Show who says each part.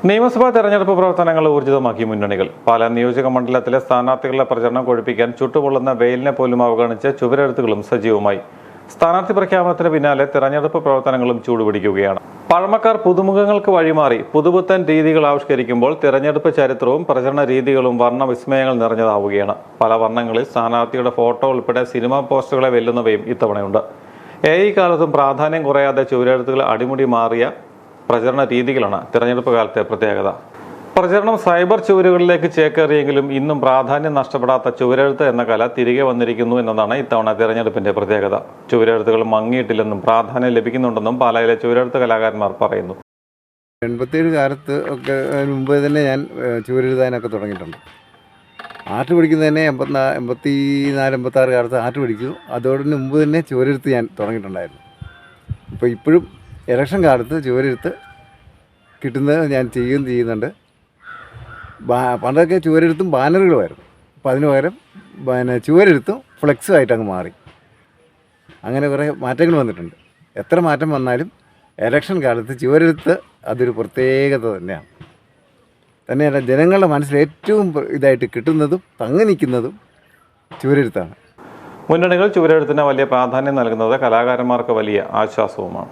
Speaker 1: നിയമസഭാ തെരഞ്ഞെടുപ്പ് പ്രവർത്തനങ്ങൾ ഊർജിതമാക്കി മുന്നണികൾ. പാലാ നിയോജക മണ്ഡലത്തിലെ സ്ഥാനാർത്ഥികളുടെ പ്രചരണം കൊഴുപ്പിക്കാൻ ചുട്ടുപൊള്ളുന്ന വെയിലിനെ പോലും അവഗണിച്ച് ചുവരെഴുത്തുകളും സജീവമായി. സ്ഥാനാർത്ഥി പ്രഖ്യാപനത്തിന് പിന്നാലെ തെരഞ്ഞെടുപ്പ് പ്രവർത്തനങ്ങളും ചൂടുപിടിക്കുകയാണ്. പഴമക്കാർ പുതുമുഖങ്ങൾക്ക് വഴിമാറി പുതുപുത്തൻ രീതികൾ ആവിഷ്കരിക്കുമ്പോൾ തെരഞ്ഞെടുപ്പ് ചരിത്രവും പ്രചരണ രീതികളും വർണ്ണവിസ്മയങ്ങൾ നിറഞ്ഞതാവുകയാണ്. പല വർണ്ണങ്ങളിൽ സ്ഥാനാർത്ഥിയുടെ ഫോട്ടോ ഉൾപ്പെടെ സിനിമാ പോസ്റ്ററുകളെ വെല്ലുന്നവയും ഇത്തവണയുണ്ട്. കാലത്തും പ്രാധാന്യം കുറയാതെ ചുവരെഴുത്തുകൾ അടിമുടി മാറിയ പ്രചരണ രീതികളാണ് തെരഞ്ഞെടുപ്പ് കാലത്തെ പ്രത്യേകത. പ്രചരണം സൈബർ ചുവരുകളിലേക്ക് ചേക്കേറിയെങ്കിലും ഇന്നും പ്രാധാന്യം നഷ്ടപ്പെടാത്ത ചുവരെഴുത്ത് എന്ന കല തിരികെ വന്നിരിക്കുന്നു എന്നതാണ് ഇത്തവണ തെരഞ്ഞെടുപ്പിന്റെ പ്രത്യേകത. ചുവരെഴുത്തുകൾ മങ്ങിയിട്ടില്ലെന്നും പ്രാധാന്യം ലഭിക്കുന്നുണ്ടെന്നും പാലായിലെ ചുവരെഴുത്ത് കലാകാരന്മാർ പറയുന്നു.
Speaker 2: 87 കാലത്ത് ഒക്കെ മുമ്പ് തന്നെ ഞാൻ ചുവരെഴുതാനൊക്കെ തുടങ്ങിയിട്ടുണ്ട്. ആർട്ട് പഠിക്കുന്നതന്നെ 84, 86 കാലത്ത് ആർട്ട് പഠിച്ചു. അതോടൊപ്പം മുമ്പ് തന്നെ ചുവരെഴുത്ത് ഞാൻ തുടങ്ങിയിട്ടുണ്ടായിരുന്നു. ഇപ്പോൾ ഇപ്പോഴും ഇലക്ഷൻ കാലത്ത് ചുവരെഴുത്ത് കിട്ടുന്നത് ഞാൻ ചെയ്യുന്നുണ്ട്. പണ്ടൊക്കെ ചുവരെഴുത്തും ബാനറുകളുമായിരുന്നു. അപ്പോൾ അതിന് പകരം ചുവരെഴുത്തും ഫ്ലെക്സുമായിട്ട് അങ്ങ് മാറി. അങ്ങനെ കുറേ മാറ്റങ്ങൾ വന്നിട്ടുണ്ട്. എത്ര മാറ്റം വന്നാലും ഇലക്ഷൻ കാലത്ത് ചുവരെഴുത്ത് അതൊരു പ്രത്യേകത തന്നെയാണ്. തന്നെയല്ല, ജനങ്ങളുടെ മനസ്സിൽ ഏറ്റവും ഇതായിട്ട് കിട്ടുന്നതും തങ്ങി നിൽക്കുന്നതും ചുവരെഴുത്താണ്.
Speaker 1: മുന്നണികൾ ചുവരെഴുത്തിന് വലിയ പ്രാധാന്യം നൽകുന്നത് കലാകാരന്മാർക്ക് വലിയ ആശ്വാസവുമാണ്.